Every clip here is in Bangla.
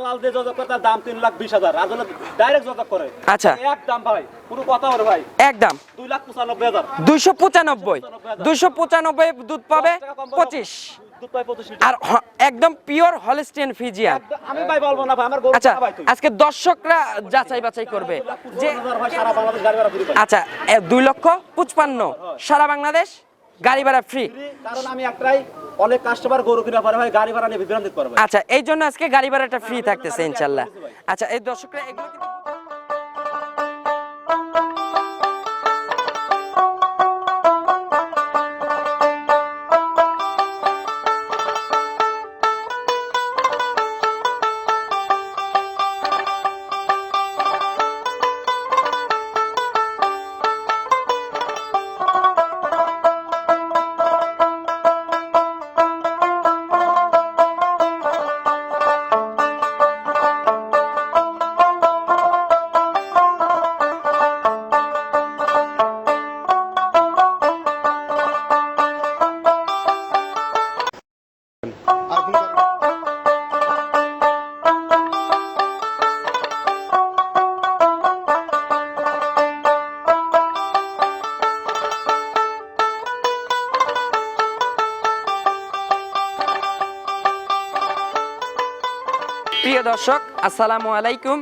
দালাল দিয়ে যোগাযোগ করে তার দাম 3,20,000 আসলে ডাইরেক্ট যোগাযোগ করে আচ্ছা এক দাম ভাই পুরো কথা বলে ভাই একদম 2,95,000 295 দুধ পাবে 25 দুধ পাই 25 লিটার আর একদম পিওর হলস্টিয়ান ফ্রিজিয়ান। আমি ভাই বলবো না ভাই আমার গরু আচ্ছা না ভাই তুই আজকে দর্শকরা যাচাই বাছাই করবে যে 2,50,000 ভাই সারা বাংলাদেশ গাড়ি ভাড়া ফ্রি পাই আচ্ছা 2,55,000 সারা বাংলাদেশ গাড়ি ভাড়া ফ্রি। কারণ আমি একটাই অনেক কাস্টমার গরু কিনা পরে ভাই গাড়ি ভাড়া নিয়ে বিভ্রান্ত দিতে পারবে আচ্ছা এই জন্য আজকে গাড়ি ভাড়াটা ফ্রি থাকতেছে ইনশাল্লাহ। আচ্ছা এই দর্শকরা এগুলো কিন্তু প্রিয় দর্শক আসসালামু আলাইকুম।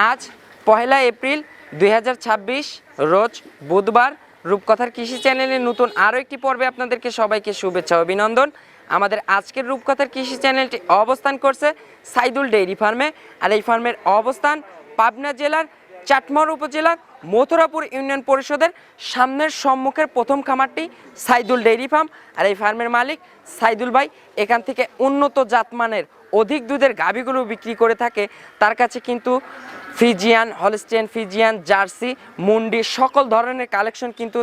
আজ 1 এপ্রিল 2026 রোজ বুধবার রূপকথার কৃষি চ্যানেলের নতুন আরও একটি পর্বে আপনাদেরকে সবাইকে শুভেচ্ছা ও অভিনন্দন। আমাদের আজকের রূপকথার কৃষি চ্যানেলটি অবস্থান করছে সাইদুল ডেইরি ফার্মে। আর এই ফার্মের অবস্থান পাবনা জেলার চাটমোহর উপজেলার মথুরাপুর ইউনিয়ন পরিষদের সামনের সম্মুখের প্রথম খামারটি সাইদুল ডেইরি ফার্ম। আর এই ফার্মের মালিক সাইদুল ভাই এখান থেকে উন্নত জাতমানের অধিক দুধের গাভীগুলো বিক্রি করে থাকে। তার কাছে কিন্তু ফ্রিজিয়ান, হলস্টিয়ান ফ্রিজিয়ান, জার্সি, মুন্ডি সকল ধরনের কালেকশন কিন্তু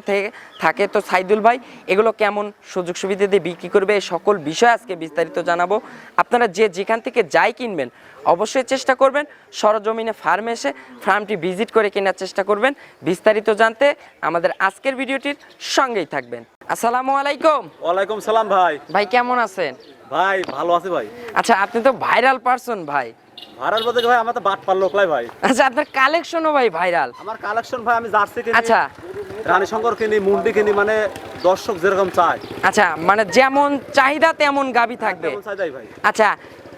থাকে। তো সাইদুল ভাই এগুলো কেমন সুযোগ সুবিধা দিয়ে বিক্রি করবে এই সকল বিষয় আজকে বিস্তারিত জানাবো। আপনারা যেখান থেকে যাই কিনবেন অবশ্যই চেষ্টা করবেন সরজমিনে ফার্মে এসে ফার্মটি ভিজিট করে কেনার চেষ্টা করবেন। বিস্তারিত জানতে আমাদের আজকের ভিডিওটির সঙ্গেই থাকবেন। আসসালামু আলাইকুম। ওয়ালাইকুম সালাম ভাই। ভাই কেমন আছেন? ভাই ভালো আছি ভাই। আচ্ছা আপনি তো ভাইরাল পারসন ভাই। ভাইরাল বলতে ভাই আমার তো বাট পার লোকলাই ভাই। আচ্ছা আপনার কালেকশনও ভাই ভাইরাল। আমার কালেকশন ভাই আমি জার্সি কিনি, আচ্ছা রানী শঙ্কর কিনি, মুন্ডি কিনি, মানে দর্শক যেরকম চায়। আচ্ছা মানে যেমন চাহিদা তেমন গাবি থাকবে। তেমন চাই ভাই। আচ্ছা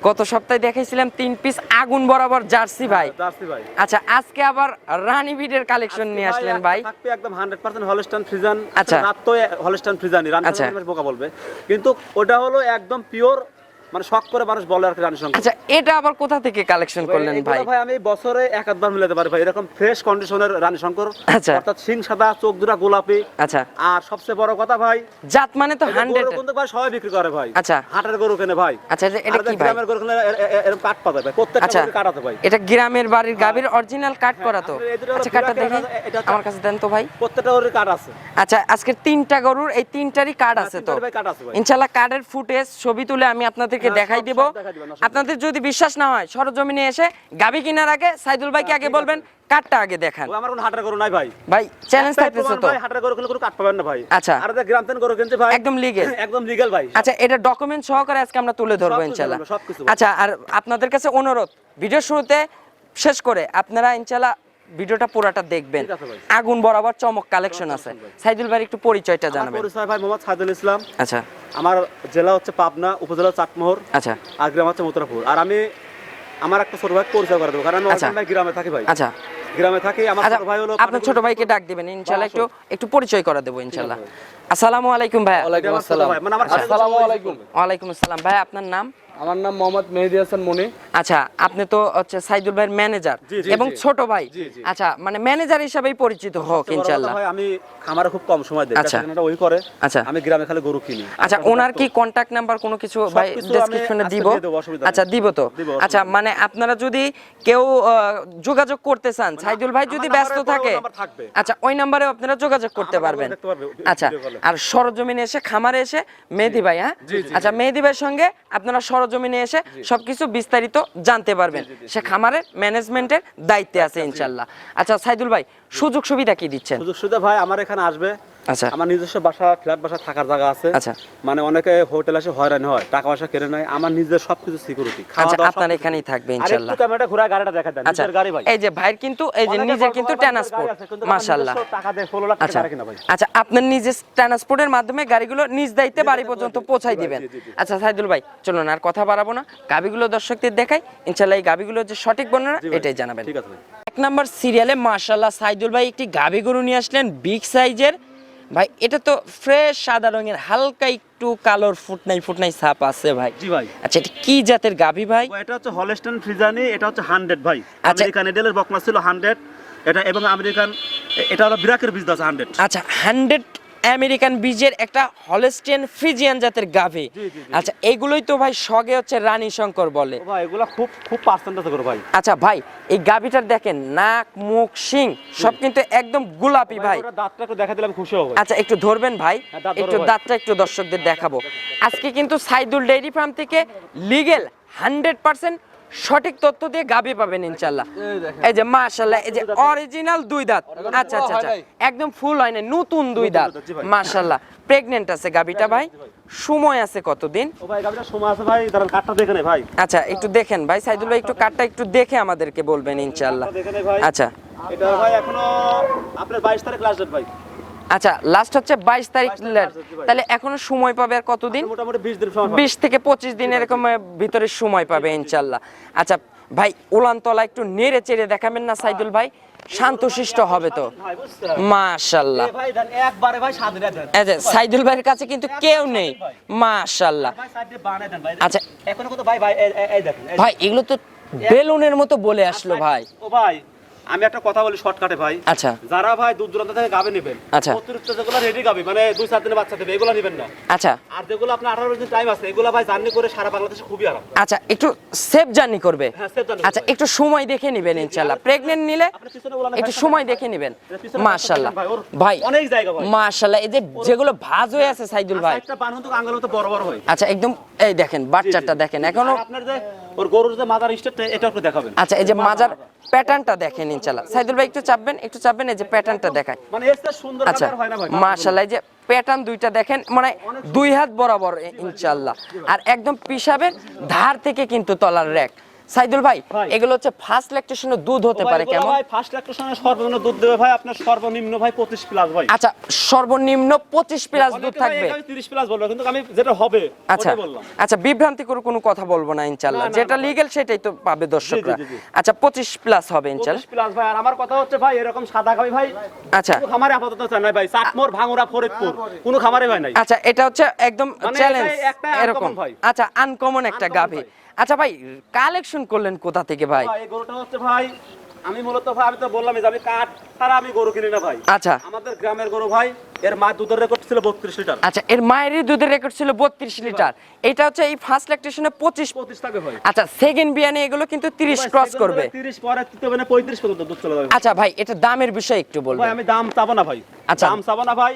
গত সপ্তাহে দেখাইছিলাম 3 পিস আগুন বরাবর জার্সি ভাই। জার্সি ভাই। আচ্ছা আজকে আবার রানী বিডের কালেকশন নিয়ে আসলেন ভাই। থাকবে একদম 100% হলস্টাইন ফ্রিজিয়ান। আচ্ছা রাত তো হলস্টাইন ফ্রিজিয়ানি, রানী শঙ্কর বোকা বলবে, কিন্তু ওটা হলো একদম পিওর, মানে শখ করে মানুষ বলে আর কি রানী শঙ্কর। আচ্ছা এটা আবার কোথা থেকে কালেকশন করলেন ভাই? ভাই আমি বছরে এক আধবার মিলাতে পারি ভাই এরকম ফ্রেশ কন্ডিশনের রানী শঙ্কর। আচ্ছা অর্থাৎ সিং সাদা, চোখ দুটা গোলাপি। আচ্ছা আর সবচেয়ে বড় কথা ভাই জাত মানে তো 100 কিন্তু ভাই সবাই বিক্রি করে ভাই। আচ্ছা হাটের গরু কেনে ভাই। আচ্ছা এটা কি ভাই? গ্রামের গরু কেনে এরকম কাট পাবে ভাই, প্রত্যেকটা গরু কাটাতে ভাই। এটা গ্রামের বাড়ির গাভীর অরিজিনাল কাট করা তো। আচ্ছা কাটটা দেখি আমার কাছে দেন তো ভাই। প্রত্যেকটা গরুর কাট আছে। আচ্ছা আজকে 3টা গরুর এই 3টারই কাট আছে তো। ইনশাআল্লাহ কার্ডের ফুটেজ ছবি তুলে আমি আপনাদেরকে দেখাই দেব। আপনাদের যদি বিশ্বাস না হয় সরজমিনে এসে গাবি কেনার আগে সাইদুল ভাইকে আগে বলবেন কাটটা আগে দেখান। আমার কোন হাটের গরু নাই ভাই। ভাই চ্যালেঞ্জ থাকতেছে তো। ভাই হাটের গরু কোনো কাট পাবেন না ভাই। আচ্ছা আর গ্রাম থেকে গরু কিনছে ভাই একদম লিগ্যাল। একদম লিগ্যাল ভাই। আচ্ছা এটা ডকুমেন্ট সহকারে আজকে আমরা তুলে ধরবো ইনশাআল্লাহ। আচ্ছা আর আপনাদের কাছে অনুরোধ ভিডিও শুরুতে শেষ করে আপনারা ইনশাআল্লাহ ভিডিওটা পুরোটা দেখবেন। আগুন বরাবর চমক কালেকশন আছে। সাইদুল ভাই একটু পরিচয়টা জানাবেন। পরিচয় ভাই মোহাম্মদ সাইদুল ইসলাম। আচ্ছা আমার জেলা হচ্ছে পাবনা, উপজেলা চাটমোহর। আচ্ছা আর গ্রাম হচ্ছে মথুরাপুর। আর আমি আমার একটা ছোট ভাই পরিচয় করে দেবো, কারণ আমি ভাই গ্রামে থাকি ভাই। আচ্ছা গ্রামে থাকি। আমার ছোট ভাই হলো আপনার ছোট ভাইকে ডাক দিবেন ইনশাআল্লাহ, একটু পরিচয় করে দেব ইনশাআল্লাহ। আসসালামু আলাইকুম ভাই। ওয়ালাইকুম আসসালাম। মানে আমার আসসালামু আলাইকুম। ওয়ালাইকুম আসসালাম ভাই। আপনার নাম? আমার নাম মোহাম্মদ মেহেদী হাসান মনি। আচ্ছা আপনি তো হচ্ছে সাইদুল ভাইয়ের ম্যানেজার এবং ছোট ভাই। আচ্ছা মানে ম্যানেজার হিসেবেই পরিচিত হোক ইনশাআল্লাহ। ভাই আমি খামারে খুব কম সময় দেই, আচ্ছা কারণ ওই করে। আচ্ছা আমি গ্রামে খালি গরু কিনি। আচ্ছা ওনার কি কন্টাক্ট নাম্বার কোনো কিছু ভাই ডেসক্রিপশনে দিব? আচ্ছা দিব তো। আচ্ছা মানে আপনারা যদি কেউ যোগাযোগ করতে চান, সাইদুল ভাই যদি ব্যস্ত থাকে আচ্ছা ওই নম্বরে আপনারা যোগাযোগ করতে পারবেন। আচ্ছা আর সরজমিনে এসে খামারে এসে মেহেদী ভাই, হ্যাঁ আচ্ছা মেহেদী ভাইয়ের সঙ্গে আপনারা সরজমিনে এসে সবকিছু বিস্তারিত জানতে পারবেন। সে খামারের ম্যানেজমেন্টের দায়িত্বে আছে ইনশাআল্লাহ। আচ্ছা সাইদুল ভাই সুযোগ সুবিধা কি দিচ্ছেন? সুযোগ সুবিধা ভাই আমার এখানে আসবে আচ্ছা। আমার নিজস্ব বাসা, ফ্ল্যাট বাসা, থাকার জায়গা আছে। আচ্ছা। মানে অনেকে হোটেল এসে হয়রানি হয়, টাকা পয়সা কেড়ে নেয়। আমার নিজের সবকিছু সিকিউরিটি। আচ্ছা, আপনার এখানেই থাকবে ইনশাআল্লাহ। আরেকটু ক্যামেরাটা ঘুরায় গাড়িটা দেখা দেন। আচ্ছা, নিজের গাড়ি ভাই। এই যে ভাইয়ের কিন্তু এই যে অনেকে নিজের গল্প কিন্তু করে ট্রান্সপোর্ট, গাড়ি আছে, কিন্তু আমার মাশাআল্লাহ। নিজস্ব টাকা দিয়ে 16 লাখ টাকা আচ্ছা গাড়ি কিনা ভাই। আচ্ছা, আপনার নিজের ট্রান্সপোর্টের মাধ্যমে গাড়িগুলো নিজ দায়িত্বে বাড়ি পর্যন্ত পৌঁছাই দিবেন। জি, জি, জি। আচ্ছা সাইদুল ভাই, চলুন আর কথা বাড়াবো না, গাবিগুলো দর্শকদের দেখাই। ইনশাআল্লাহ এই গাবিগুলো যে সঠিক বর্ণনা জি ভাই, এটাই জানাবেন। ঠিক আছে ভাই। এক নাম্বার সিরিয়ালে মাশাআল্লাহ সাইদুল ভাই একটি গাবি গরু নিয়ে আসলেন বিগ সাইজের। ভাই এটা তো ফ্রেশ সাদা রঙের, হালকা একটু কালোর ফুটনাই ছাপ আছে ভাই। জি ভাই। আচ্ছা, এটা কি জাতের গাবি ভাই? এটা হচ্ছে হলস্টাইন ফ্রিজানি, এটা হচ্ছে 100 ভাই। আচ্ছা। আমেরিকান এডেলের বকনা ছিল 100, এটা এবং আমেরিকান, এটা হলো বিরাকের বীজ আছে 100। আচ্ছা, 100 আমেরিকান বীজের একটা হলস্টেইন ফ্রিজিয়ান জাতের গাভী। জি, জি, জি। আচ্ছা, এইগুলোই তো ভাই সগে হচ্ছে রানী শঙ্কর বলে। ও ভাই, এগুলা খুব খুব পার্সেন্টেজ করে ভাই। আচ্ছা ভাই, এই গাভীটার দেখেন নাক, মুখ, শিং সব কিন্তু একদম গোলাপি ভাই। ওরা দাঁতটা একটু দেখা দিলে আমি খুশি হব। আচ্ছা, একটু ধরবেন ভাই, হ্যাঁ, দাঁত ধরো একটু ভাই। দাঁতটা একটু দর্শকদের দেখাবো। আজকে কিন্তু সাইদুল ডেইরি ফার্ম থেকে লিগেল 100% সঠিক তথ্য দিয়ে গাভী পাবেন ইনশাআল্লাহ। এই যে মাশাআল্লাহ, এই যে অরিজিনাল দুই দাঁত। আচ্ছা আচ্ছা আচ্ছা, একদম ফুল হয় না, নতুন দুই দাঁত। জি ভাই। মাশাআল্লাহ, প্রেগন্যান্ট আছে গাভীটা ভাই। সময় আছে কতদিন? ও ভাই, গাবিটা সময় আছে ভাই, দাঁড়ান কাটটা দেখে নে ভাই। আচ্ছা, একটু দেখেন ভাই, সাইদুল ভাই একটু কাটটা একটু দেখে আমাদেরকে বলবেন ইনশাআল্লাহ। কাটটা দেখে নে ভাই। আচ্ছা এটা ভাই এখনো আপনার 22 তারিখ লাস্ট ডেট ভাই। আচ্ছা, লাস্ট হচ্ছে 22 তারিখ। 22 তারিখ last date ভাই। তাহলে এখনো সময় পাবে আর কতদিন? মোটামুটি 20 দিন সময় পাবে। 20 থেকে 25 দিন এরকম ভিতরে সময় পাবে ইনশাআল্লাহ। আচ্ছা ভাই, উলান তলা একটু নেড়ে চেড়ে দেখাবেন না সাইদুল ভাই? শান্তশিষ্ট হবে তো ভাই বুঝছেন? মাশাআল্লাহ। এ ভাই দেন একবারে ভাই স্বাধীনতা দেন। এই যে সাইদুল ভাইয়ের কাছে কিন্তু কেউ নেই, মাশাআল্লাহ। ভাই সাইড দিয়ে বানায় দেন ভাই। আচ্ছা। এখনো কত ভাই এই দেখেন। ভাই এগুলো তো বেলুনের মতো বলে আসলো ভাই। ও ভাই, আমি একটা কথা বলি শর্টকাটে ভাই। আচ্ছা যারা ভাই দূর দূরান্ত থেকে গাবে নেবেন, আচ্ছা। অতিরিক্ত যেগুলো রেডি গাবে মানে 2-4 দিনের বাচ্চা দেবে, এগুলো নেবেন না। আচ্ছা আর যেগুলো আপনার 18 দিন টাইম আছে, এগুলো ভাই জার্নি করে সারা বাংলাদেশে খুবই আরাম। আচ্ছা, একটু সেফ জার্নি করবে। হ্যাঁ, safe journey আচ্ছা, করবে। একটু সময় দেখে নেবেন ইনশাআল্লাহ। প্রেগন্যান্ট নিলে আপনি পিছনে বলেন একটু ভাই, সময় দেখে নেবেন। এটা পিছনে মাশাআল্লাহ ভাই, ওর ভাই, অনেক জায়গা ভাই। মাশাআল্লাহ, এই যে যেগুলো ভাঁজ হয়ে আছে সাইদুল ভাই। একটা বান হতো আঙ্গুল মতো বড় বড় হয়। আচ্ছা, একদম এই দেখেন বাচ্চাটা দেখেন এখনো। আর আপনার যে ওর গরুর যে মাদার স্টেট, এটা একটু দেখাবেন। আচ্ছা, এই যে মাজার প্যাটার্নটা দেখেন ইনশাআল্লাহ। সাইদুল ভাই একটু চাপবেন, এই যে প্যাটার্নটা দেখায়। মানে এর চেয়ে সুন্দর আচ্ছা কালার হয় না ভাই। মাশাআল্লাহ, এই যে প্যাটার্ন দুইটা দেখেন, মানে 2 হাত বরাবর ইনশাআল্লাহ। আর একদম পিসাবের ধার থেকে কিন্তু তলার র‍্যাক। সাইদুল ভাই, ভাই। এগুলো হচ্ছে ফার্স্ট ল্যাকটেশনের দুধ হতে পারে কেমন? ভাই ফার্স্ট ল্যাকটেশনে সর্বনিম্ন দুধ দেবে ভাই আপনার সর্বনিম্ন ভাই 25 প্লাস ভাই। আচ্ছা, সর্বনিম্ন 25 প্লাস দুধ অনেকে ভাই থাকবে। এখানে 30 প্লাস বলবে, কিন্তু আমি যেটা হবে আচ্ছা ওটাই বললাম। আচ্ছা, বিভ্রান্তিকর কোনো কথা বলবো না ইনশাআল্লাহ। না, না, যেটা না। লিগ্যাল সেটাই তো পাবে দর্শকরা। জি, জি, জি। আচ্ছা, 25 প্লাস হবে ইনশাআল্লাহ। 25 প্লাস ভাই। আর আমার কথা হচ্ছে ভাই, এরকম সাদা গাবি ভাই আচ্ছা কোনো খামারে আপাতত চাই না ভাই। চাটমোর, ভাঙুরা, ফরিদপুর কোনো খামারে ভাই নাই। আচ্ছা, এটা হচ্ছে একদম মানে চ্যালেঞ্জ এটাই একটা এরকম। uncommon ভাই। আচ্ছা, আনকমন একটা Uncommon গাভী। ভাই। আচ্ছা ভাই, কালেকশন করলেন কোথা থেকে ভাই? ভাই এই গরুটা হচ্ছে ভাই, আমি মূলত ভাই, আমি তো বললামই যে আমি কাঠ ছাড়া আমি গরু কিনি না ভাই। আচ্ছা আমাদের গ্রামের গরু ভাই, এর মা দুধের রেকর্ড ছিল 32 লিটার। আচ্ছা, এর মায়েরই দুধের রেকর্ড ছিল 32 লিটার। এটা হচ্ছে এই ফার্স্ট ল্যাকটেশনে 25। 25 টাকা ভাই। আচ্ছা, সেকেন্ড বিয়ানে এগুলো কিন্তু 30 ক্রস করবে। 30 পরে তৃতীয় মানে 35 পর্যন্ত দুধ চলে যাবে। আচ্ছা ভাই, এটা দামের বিষয় একটু ভাই বলবেন। আমি দাম চাবো না ভাই। আচ্ছা। দাম চাবো না ভাই।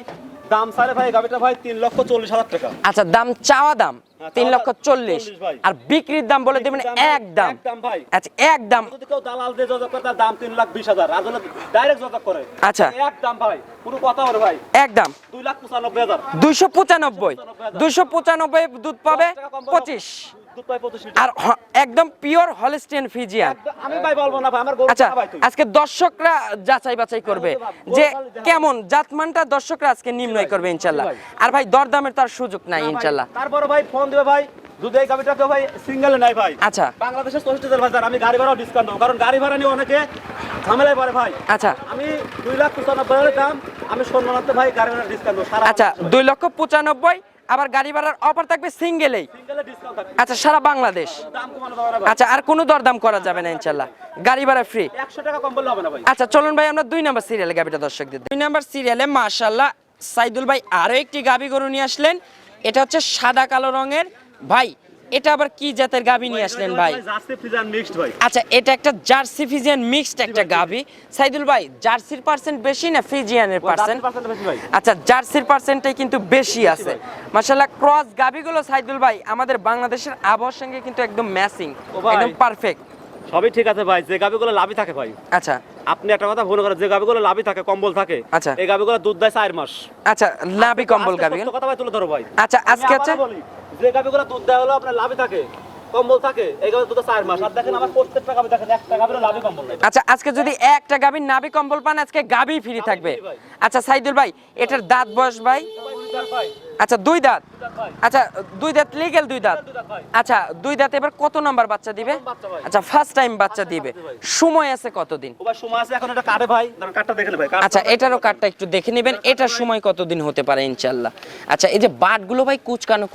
দাম চাইলে ভাই গাবিটা ভাই 3,40,000 টাকা। আচ্ছা, দাম চাওয়া দাম হ্যাঁ, 3,40,000 ভাই। আর বিক্রির দাম বলে দেবেন একদম। একদম ভাই। আচ্ছা, একদম। যদি কেউ দালাল দিয়ে যোগাযোগ করে, তার দাম 3,20,000। আর যদি ডাইরেক্ট যোগাযোগ করে, আচ্ছা। একদম ভাই, কোনো কথা হবে ভাই, একদম 2,95,000। 295 দুধ পাবে 25। দুধ পাই 25 লিটার। আর একদম পিওর হলস্টেইন ফ্রিজিয়ান। আমি ভাই বলবো না ভাই, আমার গরু আচ্ছা, টাকা ভাই তুই। আজকে দর্শকরা যাচাই বাছাই করবে যে কেমন জাতমানটা, দর্শকরা আজকে নির্ণয় করবে ইনশাআল্লাহ। আর ভাই দরদামের তার সুযোগ নাই ইনশাআল্লাহ। তারপরে ভাই ফোন দিবে ভাই, যদি এই গাবিটা কেউ ভাই সিঙ্গেলে নাই ভাই। আচ্ছা বাংলাদেশের 64 জেলা বাজার, আমি গাড়ি ভাড়াও ডিসকাউন্ট দেবো, কারণ গাড়ি ভাড়া নিয়ে অনেকে ঝামেলায় পড়ে ভাই। আচ্ছা আমি 2,95,000 দাম, আমি সম্মানার্থে ভাই গাড়ি ভাড়া ডিসকাউন্ট দেবো সারা। আচ্ছা, 2,95,000। আবার গাড়ি ভাড়ার অফার থাকবে সিঙ্গেলেই। সিঙ্গেলে ডিসকাউন্ট থাকবে। আচ্ছা, সারা বাংলাদেশ। দাম কমানো যাবে না ভাই। আচ্ছা, আর কোনো দরদাম করা যাবে না ইনশাআল্লাহ, গাড়ি ভাড়া ফ্রি। 100 টাকা কম বললে হবে না ভাই। আচ্ছা চলুন ভাই, আমরা 2 নাম্বার সিরিয়ালে গাবিটা দর্শকদের 2 নাম্বার সিরিয়ালে মাশাআল্লাহ সাইদুল ভাই আরো একটি গাবি গরু নিয়ে আসলেন। এটা হচ্ছে সাদা কালো রঙের। ভাই এটা আবার কি জাতের গাবি নিয়ে আসলেন ভাই? জার্সি ফ্রিজিয়ান মিক্সড ভাই। আচ্ছা, এটা একটা জার্সি ফ্রিজিয়ান মিক্সড একটা গাবি। সাইদুল ভাই, জার্সির পার্সেন্ট বেশি না ফ্রিজিয়ানের পার্সেন্ট? 10% বেশি ভাই। আচ্ছা, জার্সির পার্সেন্টটাই কিন্তু বেশি আছে মাশাআল্লাহ। ক্রস গাবিগুলো সাইদুল ভাই আমাদের বাংলাদেশের আবহাওয়ার সঙ্গে কিন্তু একদম ম্যাচিং, ও ভাই। একদম পারফেক্ট। সবই ঠিক আছে ভাই, যে গাবিগুলো লাভই থাকে ভাই। আচ্ছা আপনি একটা কথা ভুল করেন, যে গাবিগুলো লাভই থাকে, কম্বল থাকে, আচ্ছা। এই গাবিগুলো দুধ দেয় 4 মাস। আচ্ছা, লাভি কম্বল গাবি। সত্য কথা ভাই তুলে ধরো ভাই। আচ্ছা, আমি আজকে হচ্ছে আবারও বলি, যে গাবিগুলো দুধ দেয় হলো আপনার লাভই থাকে, কম্বল থাকে, এই গাবির দুধ 4 মাস। আর দেখেন আমার প্রত্যেকটা গাবি দেখেন, একটা গাবির লাভই কম্বল নাই। আচ্ছা, আজকে যদি একটা গাবির নাভি কম্বল পান, আজকে গাবি ফ্রি থাকবে। free ভাই। আচ্ছা সাইদুল ভাই, এটার দাঁত বয়স ভাই? ভাই আচ্ছা, 2 দাঁত। ভাই আচ্ছা, 2 দাঁত লিগ্যাল 2 দাঁত। ভাই আচ্ছা, 2 দাঁত এবার কত নাম্বার বাচ্চা দিবে? বাচ্চা ভাই। আচ্ছা, ফার্স্ট টাইম বাচ্চা দিবে। ভাই। সময় আছে কতদিন? ও ভাই সময় আছে, এখন এটা কাটে ভাই, ধরেন কাটটা দেখেন ভাই। আচ্ছা, এটারও কার্ডটা একটু দেখে নেবেন, এটার সময় কতদিন হতে পারে ইনশাআল্লাহ। আচ্ছা, এই যে বাটগুলো ভাই কুচকানো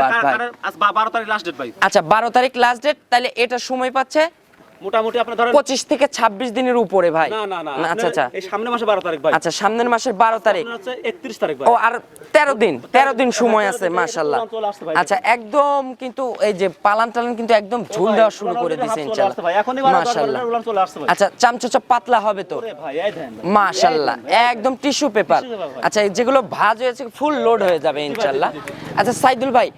বাট ভাই। আজ 12 তারিখ লাস্ট ডেট ভাই। আচ্ছা, 12 তারিখ লাস্ট ডেট, তাহলে এটা সময় পাচ্ছে মোটামুটি আপনি ধরেন 25 থেকে 26 দিনের উপরে ভাই। না না না আচ্ছা আচ্ছা এই সামনের মাসে 12 তারিখ ভাই। আচ্ছা, সামনের মাসের 12 তারিখ। আপনার হচ্ছে 31 তারিখ ভাই। ও, আর 13 দিন সময় আছে মাশাআল্লাহ। চলে আসছে ভাই। আচ্ছা, একদম কিন্তু এই যে পালান টালান কিন্তু একদম ঝুল দেওয়া শুরু করে দিয়েছে ইনশাআল্লাহ ভাই এখনই 12 মাশাআল্লাহ। উলান চলে আসছে ভাই। আচ্ছা, চামচা পাতলা হবে তো ওরে ভাই এই দেন মাশাআল্লাহ, একদম টিস্যু পেপার। Tissue paper ভাই। আচ্ছা, এই যেগুলো ভাজ হয়েছে ফুল লোড হয়ে যাবে ইনশাআল্লাহ। আচ্ছা সাইদুল ভাই,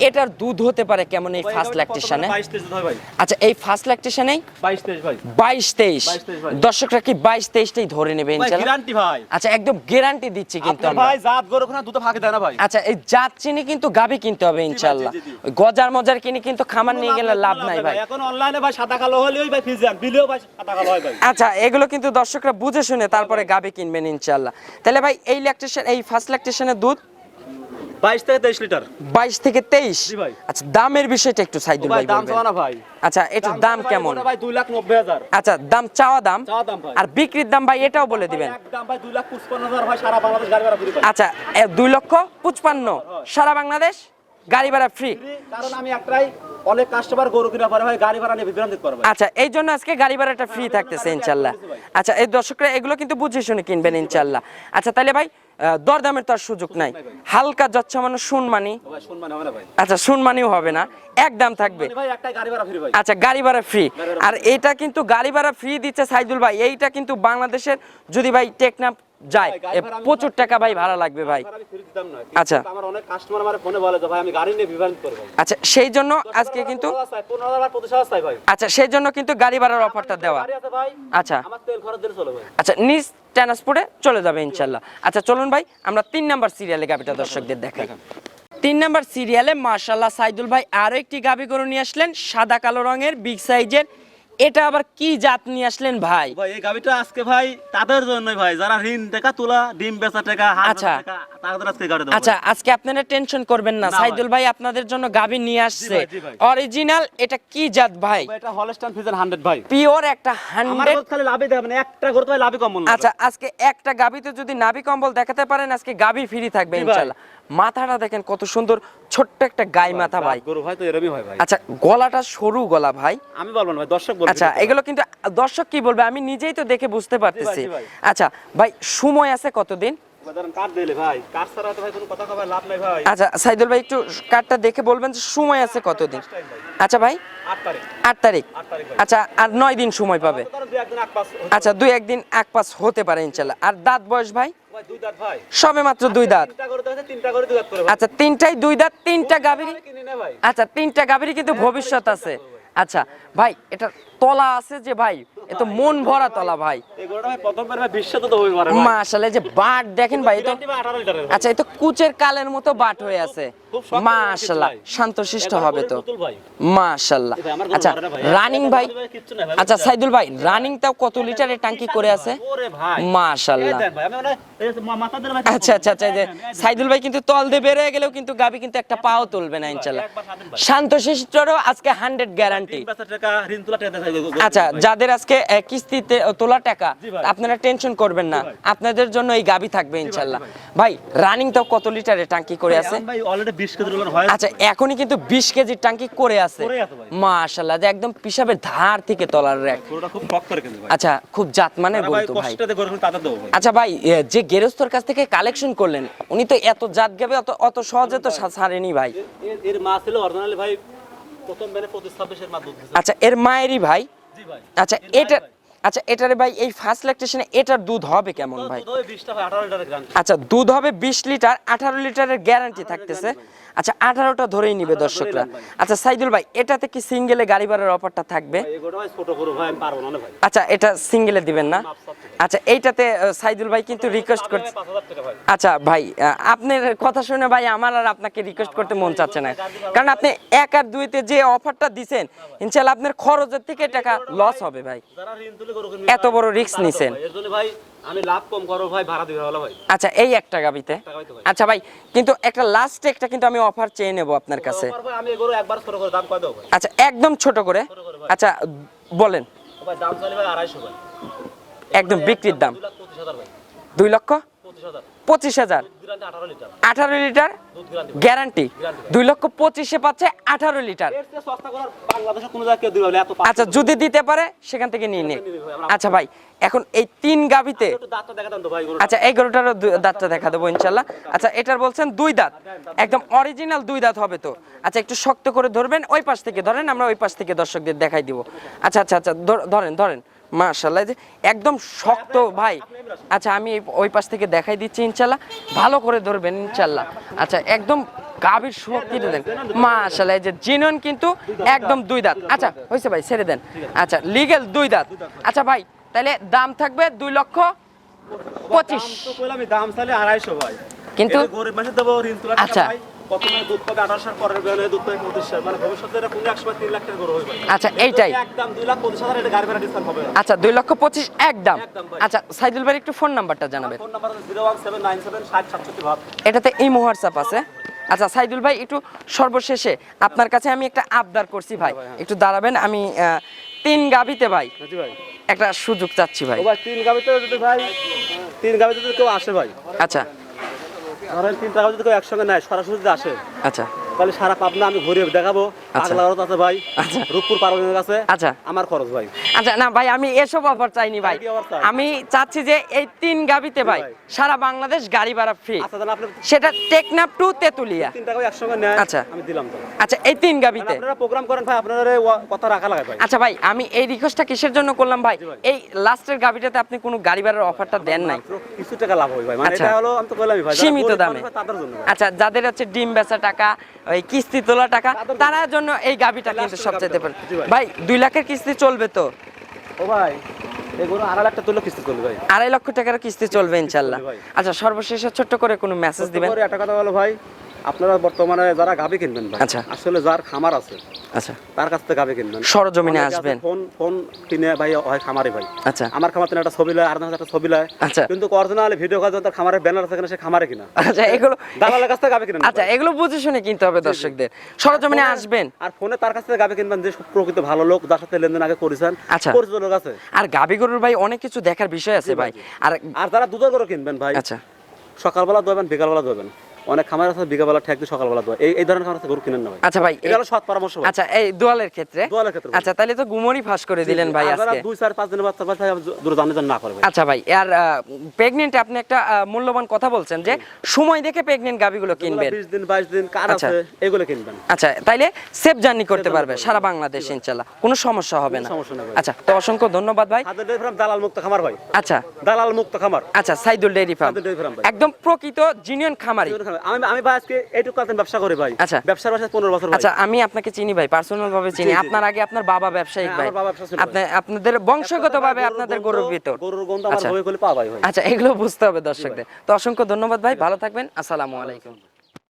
এটার দুধ হতে পারে কেমন এই ফার্স্ট ল্যাকটেশনে? 22 23 হয় ভাই। আচ্ছা, এই ফার্স্ট ল্যাকটেশনেই 22 23 ভাই। 22-23 22-23 ভাই। দর্শকরা কি 22-23টাই ধরে নেবে ভাই ইনশাআল্লাহ? গ্যারান্টি ভাই। আচ্ছা, একদম গ্যারান্টি দিচ্ছি কিন্তু আপনার আমরা। ভাই জাত গরু কোনা দুটো ফাঁকি দেয় না ভাই। আচ্ছা, এই জাত চিনি কিন্তু গাবি কিনতে হবে ইনশাআল্লাহ। জি, জি। ওই গজার মজার কিনে কিন্তু খামার নিয়ে গেলে লাভ নাই ভাই। এখন অনলাইনে ভাই সাদা কালো হলেই ভাই ফিজিয়ান বিলেও ভাই সাদা কালো হয় ভাই। আচ্ছা, এগুলো কিন্তু দর্শকরা বুঝে শুনে তারপরে গাবি কিনবেন ইনশাআল্লাহ। তাহলে ভাই এই ল্যাকটেশন, এই ফার্স্ট ল্যাকটেশনের দুধ 22 থেকে 23 লিটার। 22 থেকে 23। জি ভাই। আচ্ছা, দামের বিষয়টা একটু সাইদুল ভাই ভাই দাম বলবেন। চাওয়া না ভাই। আচ্ছা, এটার দাম ভাই, কেমন? ওটা ভাই 2,90,000। আচ্ছা, দাম চাওয়া দাম চাওয়া দাম ভাই। আর বিক্রির দাম ভাই এটাও বলে দিবেন। একদম ভাই 2,55,000 ভাই, সারা বাংলাদেশ গাড়ি ভাড়া ফ্রি ভাই। আচ্ছা, 2,55,000 সারা বাংলাদেশ গাড়ি ভাড়া ফ্রি। কারণ আমি একটাই, অনেক কাস্টমার গরু কিনা পারে ভাই, গাড়ি ভাড়া নিয়ে বিভ্রান্তি করে ভাই। আচ্ছা, এই জন্য আজকে গাড়ি ভাড়াটা ফ্রি থাকতেছে ইনশাআল্লাহ। আচ্ছা, এই দর্শকরা এগুলো কিন্তু বুঝে শুনে কিনবেন ইনশাআল্লাহ। আচ্ছা, তাহলে ভাই দরদামের তো আর সুযোগ নাই, হালকা যচ্ছমানো শুনমানি। ভাই শুনবেন হবে না ভাই। আচ্ছা, শুনমানিও হবে না, একদম থাকবে। ভাই একটাই গাড়ি ভাড়া ফ্রি ভাই। আচ্ছা, গাড়ি ভাড়া ফ্রি। আর এটা কিন্তু গাড়ি ভাড়া ফ্রি দিচ্ছে সাইদুল ভাই। এইটা কিন্তু বাংলাদেশের যদি ভাই টেকনাফ যায় ভাই, গাড়ি ভাড়া আমি প্রচুর টাকা ভাই ভাড়া লাগবে ভাই। ভাড়া আমি ফ্রি দিতাম না। আচ্ছা। কিন্তু আমার অনেক কাস্টমার আমারে ফোনে বলে যে ভাই আমি গাড়ি নিয়ে বিভ্রান্তি করে ভাই। আচ্ছা, সেই জন্য আজকে কিন্তু 15,000 25,000 চাই ভাই। আচ্ছা, সেই জন্য কিন্তু গাড়ি ভাড়ার অফারটা দেওয়া। গাড়ি আছে ভাই, আচ্ছা আমার তেল খরচ দিলে চলে ভাই। আচ্ছা, নিজ ট্রান্সপোর্টে চলে যাবে ইনশাল্লাহ। আচ্ছা, চলুন ভাই আমরা 3 নাম্বার সিরিয়ালে গাবিটা দর্শকদের দেখাই। 3 নাম্বার সিরিয়ালে মাশাআল্লাহ সাইদুল ভাই আরো একটি গাবি গরু নিয়ে আসলেন, সাদা কালো রঙের, বিগ সাইজের। এটা আবার কি জাত নিয়ে আসলেন ভাই? ভাই এই গাবিটা আজকে ভাই তাদের জন্যই ভাই, যারা ঋণ টাকা তোলা, ডিম বেচা টাকা, হাত আচ্ছা। বেচা টাকা, তাদের আজকে গাড়ি দেবো। আচ্ছা, আজকে আপনারা টেনশন করবেন না, না সাইদুল ভাই আপনাদের জন্য গাবি নিয়ে আসছে জি ভাই। অরিজিনাল। এটা কি জাত ভাই? ভাই এটা হলস্টাইন ফ্রিজিয়ান 100 ভাই। পিওর একটা আমার 100। গরু খালি লাভই দেবে না, একটা গরু তো ভাই লাভই কম মূল্য। আচ্ছা, আজকে একটা গাবিতে যদি নাভি কম্বল দেখাতে পারেন, আজকে গাবি ফ্রি থাকবে জি ভাই। ইনশাআল্লাহ। মাথাটা দেখেন কত সুন্দর, ছোট্ট একটা গাই মাথা ভাই। গরু ভাই তো এরকমই হয় ভাই। আচ্ছা, গলাটা সরু গলা ভাই। আমি বলবো না ভাই, দর্শক বলবে। আচ্ছা, এগুলো কিন্তু দর্শক কি বলবে আমি নিজেই তো দেখে বুঝতে পারতেছি। জি ভাই। আচ্ছা ভাই, সময় আছে কতদিন? ধরেন কাট দিলে ভাই, কাট ছাড়া তো ভাই কোনো কথা কবার লাভ নাই ভাই। আচ্ছা সাইদুল ভাই, একটু কার্ডটা দেখে বলবেন যে সময় আছে কতদিন? আচ্ছা ভাই, 8 তারিখ। 8 তারিখ। 8 তারিখ ভাই। আচ্ছা, আর 9 দিন সময় পাবে। ধরেন 2 একদিন আগ পাস। আচ্ছা, 2-1 দিন এক পাস হতে পারে ইনশাআল্লাহ। আর দাঁত বয়স ভাই? ভাই 2 দাঁত ভাই। সবে মাত্র 2 দাঁত। 3টা গরু দেখে 3টা গরু 2 দাঁত করে ভাই। আচ্ছা, 3টাই 2 দাঁত, 3টা গাভীর। কিনি না ভাই। আচ্ছা, 3টা গাভীরই কিন্তু ভবিষ্যৎ আছে। আচ্ছা ভাই, এটা তলা আছে যে ভাই, এত মন ভরা তলা ভাই। এই গরুটা ভাই প্রথমবার ভাই বিশ্বত তো হই পারে ভাই। মাশাআল্লাহ, যে বাট দেখেন ভাই, তো গ্যারান্টি ভাই 18 লিটারের ভাই। আচ্ছা, এই তো কুচের কালের মতো বাট হয়ে আছে। খুব শক্ত মাশাআল্লাহ, ভাই। শান্তশিষ্ট একবার হবে গরুর তো পুতুল ভাই। মাশাআল্লাহ। এই ভাই আমার গরু আচ্ছা, মারে না ভাই। রানিং ভাই? কিচ্ছু নাই ভাই। আচ্ছা সাইদুল ভাই, রানিং তাও কত লিটারের ট্যাঙ্কি করে আছে? ওরে ভাই। মাশাআল্লাহ। এই দেন ভাই, আমি মানে এই যে মাথা দিলে ভাই। আচ্ছা আচ্ছা আচ্ছা, এই যে সাইদুল ভাই কিন্তু তল দিয়ে বের হয়ে গেলেও কিন্তু গাবি কিন্তু একটা পাও তুলবে না ইনশাআল্লাহ। একবার স্বাধীন ভাই। শান্তশিষ্টরও আজকে 100 গ্যারান্টি। 3 টাকা ঋণ তোলা টাকা দেয়। আচ্ছা, যাদের আজকে কিস্তিতে তোলা টাকা, জি ভাই। আপনারা টেনশন করবেন না, জি ভাই। আপনাদের জন্য এই গাবি থাকবে ইনশাআল্লাহ। ভাই, রানিং তাও কত লিটারের ট্যাঙ্কি করে আছে? ভাই অলরেডি 20 কেজি ওজন হয়। আচ্ছা, এখনই কিন্তু 20 কেজির ট্যাঙ্কি করে আছে। করে আছে ভাই। মাশাআল্লাহ, যে একদম পিসাবের ধার থেকে তলার র্যাক। গরুটা খুব শক্ত করে কিন্তু ভাই। আচ্ছা, খুব জাতমানের ভাই বলতো ভাই। কষ্টতে গরু তাদের দেবো ভাই। আচ্ছা ভাই, যে গেরস্তর কাছ থেকে কালেকশন করলেন, উনি তো এত জাত গাবে অত সহজে তো ছাড়েনি ভাই। এর মা ছিল অরিজিনালি ভাই, প্রথম বেনে 25-26 এর মা দুধ দিছে। আচ্ছা, এর মায়েরই ভাই? জি ভাই। আচ্ছা, এটা আচ্ছা এটারে ভাই, এই ফার্স্ট ল্যাকটেশনে এটার দুধ হবে কেমন ভাই? দুধ হয় 20 টা ভাই, 18 লিটারের গ্রাম। আচ্ছা, দুধ হবে 20 লিটার, 18 লিটারের গ্যারান্টি থাকতেছে। আচ্ছা 18টা ধরেই নিবে 18টা দর্শকরা। ধরেই নেন ভাই। আচ্ছা সাইদুল ভাই এটাতে কি সিঙ্গেলে গাড়ি ভাড়ার অফারটা থাকবে? ভাই এগুলো ভাই ছোট করো ভাই, আমি পারবো না ভাই। আচ্ছা এটা সিঙ্গেলে দিবেন না? মাপ সাপ থেকে। আচ্ছা এইটাতে সাইদুল ভাই কিন্তু রিকোয়েস্ট করছে। 5000 টাকা ভাই। আচ্ছা ভাই আপনার কথা শুনে ভাই আমার আর আপনাকে রিকোয়েস্ট করতে মন চাচ্ছে না, কারণ আপনি 1 আর 2-তে যে অফারটা দিছেন ইনশাআল্লাহ আপনার খরচের থেকে টাকা লস হবে ভাই। যারা ঋণ তুলে গরু কিনবে এত বড় রিস্ক তারা তো নিছেন। ভাই, এর জন্য ভাই আমি লাভ কম করো ভাই, ভাড়া দিবে ভালো ভাই। আচ্ছা এই একটা গাবিতে। টাকাই তো ভাই। আচ্ছা ভাই কিন্তু একটা লাস্ট একটা কিন্তু আমি অফার চেয়ে নেব আপনার কাছে। অফার ভাই, আমি এগুলো একবার ছোট করে দাম কয় দাও ভাই? আচ্ছা একদম ছোট করে। করে ভাই। আচ্ছা বলেন। ও ভাই দাম চাইলে ভাই 250 ভাই। একদম বিক্রির দাম 2,25,000 ভাই। 2,25,000 25,000 দুধ গ্যারান্টি 18 লিটার 18 লিটার দুধ গ্যারান্টি। গ্যারান্টি। 2,25,000 পাচ্ছে 18 লিটার। এর চেয়ে সস্তা করার বাংলাদেশে কোনো জায়গায় কেউ দিবে না, এত আচ্ছা যদি দিতে পারে সেখান থেকে নিয়ে নে। আচ্ছা ভাই এখন এই 3 গাবিতে একটু দাঁতটা দেখাতাম তো ভাই গরু। আচ্ছা এই গরুটারও দাঁতটা দেখা দেবো ইনশাল্লাহ। আচ্ছা এটার বলছেন 2 দাঁত, একদম অরিজিনাল 2 দাঁত হবে তো? আচ্ছা একটু শক্ত করে ধরবেন, ওই পাশ থেকে ধরেন, আমরা ওই পাশ থেকে দর্শকদের দেখাই দিব। আচ্ছা আচ্ছা আচ্ছা ধরেন ধরেন, মাশাআল্লাহ যে একদম শক্ত ভাই। আচ্ছা আমি ওই পাশ থেকে দেখাই দিচ্ছি ইনশাল্লাহ, ভালো করে ধরবেন ইনশাল্লাহ। আচ্ছা একদম গাভীর শক্তিটা দেন মাশাআল্লাহ, যে জিনন কিন্তু একদম 2 দাঁত। আচ্ছা হয়েছে ভাই ছেড়ে দেন। আচ্ছা লিগ্যাল 2 দাঁত। আচ্ছা ভাই তাহলে দাম থাকবে 2,25,000। তো কইলাম আমি দাম চাইলে 250 ভাই। কিন্তু এই যে গরিব মানুষের দেবো ঋণ তোলা টাকা আচ্ছা। ভাই, প্রথমে দুধ পাবে 18 পরের বেলায় দুধ পাবে 25, মানে ভবিষ্যতে এটা কোনো একসময় 3 লাখ টাকা গরু হবে ভাই। আচ্ছা এইটাই। একদম 2,25,000 এটা গাড়ি ভাড়া ডিসকাউন্ট হবে না। আচ্ছা 2,25,000 একদম। একদম ভাই। আচ্ছা সাইদুল ভাই একটু ফোন নাম্বারটা জানাবেন। ফোন নাম্বার 017976067 এটাতে ইমো হোয়াটসঅ্যাপ আছে। আচ্ছা সাইদুল ভাই একটু সর্বশেষে আপনার কাছে আমি একটা আবদার করছি ভাই, একটু দাঁড়াবেন। আমি 3 গাবিতে ভাই জি ভাই। একটা সুযোগ চাচ্ছি ভাই। ও ভাই 3 গাবিতে যদি ভাই 3 গাবিতে যদি কেউ আসে ভাই, আচ্ছা ধরেন 3 টাকা যদি কেউ একসঙ্গে নেয় সরাসরি যদি আসে, আচ্ছা তাহলে সারা পাবনা আমি ঘুরে দেখাবো। আচ্ছা। পাগলারত আছে ভাই, আচ্ছা। রূপপুর পারবেনের কাছে আচ্ছা আমার খরচ ভাই। আচ্ছা না ভাই আমি এসব অফার চাইনি ভাই, কি offer চাই? আমি চাচ্ছি যে এই 3 গাবিতে ভাই ভাই। সারা বাংলাদেশ গাড়ি ভাড়া ফ্রি, আচ্ছা তাহলে আপনি সেটা টেকনাফ টু তেতুলিয়া। 3 টাকা একসঙ্গে নেয়, আচ্ছা। আমি দিলাম তো। আচ্ছা এই 3 গাবিতে। আপনারা প্রোগ্রাম করেন ভাই, আপনারা কথা রাখা লাগে ভাই। আচ্ছা ভাই আমি এই রিকোয়েস্টটা কিসের জন্য করলাম ভাই, জি ভাই। এই লাস্টের গাবিটাতে আপনি কোনো গাড়ি ভাড়ার অফারটা দেন নাই। মাত্র কিছু টাকা লাভ হয় ভাই, মানে আচ্ছা। এটা হলো আমি তো বললামই ভাই, যারা সীমিত গরিব দামে। মানুষ ভাই, তাদের জন্য ভাই। আচ্ছা যাদের হচ্ছে ডিম বেচা টাকা, ওই কিস্তি তোলা টাকা, তার জন্য এই গাবিটা কিন্তু লাস্টের সবচেয়ে গাবিটা। পারে জি ভাই। ভাই 2 লাখের কিস্তি চলবে তো? ও ভাই এগুলো 2.5 লাখ টাকা তুললো কিস্তি চলবে ভাই। 2.5 লক্ষ টাকার কিস্তি চলবে ইনশাল্লাহ। ভাই। আচ্ছা সর্বশেষে ছোট্ট করে কোনো মেসেজ দিবেন? পরে একটা কথা বলো ভাই, আপনারা বর্তমানে যারা গাভী কিনবেন ভাই, আচ্ছা। আসলে যার খামার আছে আচ্ছা তার কাছ থেকে গাভী কিনবেন। সরজমিনে অনেকে আছে আসবেন। ফোন কিনে ভাই হয় খামারে ভাই। আচ্ছা আমার খামার থেকে একটা ছবি লয়, আর একটা ছবি লয়, আচ্ছা কিন্তু অরিজিনাল ভিডিও কল তার খামারের ব্যানার আছে কিনা, সে খামারে কিনা আচ্ছা এগুলো দালালের কাছ থেকে গাভী কিনেন না আচ্ছা ভাই। এগুলো বুঝে শুনে কিনতে হবে দর্শকদের, সরজমিনে আসবেন। আর ফোনে তার কাছ থেকে গাভী কিনবেন যে প্রকৃত ভালো লোক, যার সাথে লেনদেন আগে করেছেন, আচ্ছা। পরিচিত লোক আছে। আর গাবি গরুর ভাই অনেক কিছু দেখার বিষয় আছে ভাই। আর আর যারা দুধের গরু কিনবেন ভাই, আচ্ছা সকালবেলা দোয়াবেন বিকালবেলা দোয়াবেন, অনেক খামার আছে বিকালবেলা ঠেক দিয়ে সকালবেলা দোয়া, এই ধরনের খামার আছে গরু কিনেন না ভাই। আচ্ছা ভাই এটা হলো সৎ পরামর্শ ভাই। আচ্ছা এই দোয়ালের ক্ষেত্রে দোয়ালের ক্ষেত্রে ভাই। আচ্ছা তাহলে তো গুমরি ফাঁস করে দিলেন ভাই আর যারা আজকে। 2-4-5 দিনের বাচ্চা ভাই দূরে জানি না করে ভাই। আচ্ছা ভাই আর প্রেগনেন্টে আপনি একটা মূল্যবান কথা বলছেন যে সময় দেখে প্রেগনেন্ট গাবিগুলো কিনবেন। 20 দিন 22 দিন কার আচ্ছা। আছে এগুলো কিনবেন। আচ্ছা তাইলে সেফ জার্নি করতে পারবে সারা বাংলাদেশ ইনশাআল্লাহ, কোনো সমস্যা হবে না। সমস্যা নেই ভাই। আচ্ছা তো অসংখ্য ধন্যবাদ ভাই। হাতের ডেয়ারি ফার্ম দালাল মুক্ত খামার ভাই, আচ্ছা দালাল মুক্ত খামার। আচ্ছা Saidul dairy farm Saidul dairy farm ভাই। একদম প্রকৃত জিনিয়ন খামারি। আমি আমি ভাই আজকে এইটুকু কাজ ব্যবসা করি ভাই। আচ্ছা। ব্যবসার বয়স 15 বছর ভাই। আচ্ছা আমি আপনাকে চিনি ভাই, পার্সোনাল ভাবে চিনি। জি, জি। আপনার আগে আপনার বাবা ব্যবসায়িক হ্যাঁ, ভাই, আমার বাবা ব্যবসা ছিল আপনি আপনাদের বংশগতভাবে আপনাদের গরুর ভিতর। গরুর গন্ধ আমার আচ্ছা। হয়ে গেলে পাওয়া ভাই। আচ্ছা এগুলো বুঝতে হবে দর্শকদের। তো অসংখ্য ধন্যবাদ ভাই, ভালো থাকবেন, আসসালামু আলাইকুম।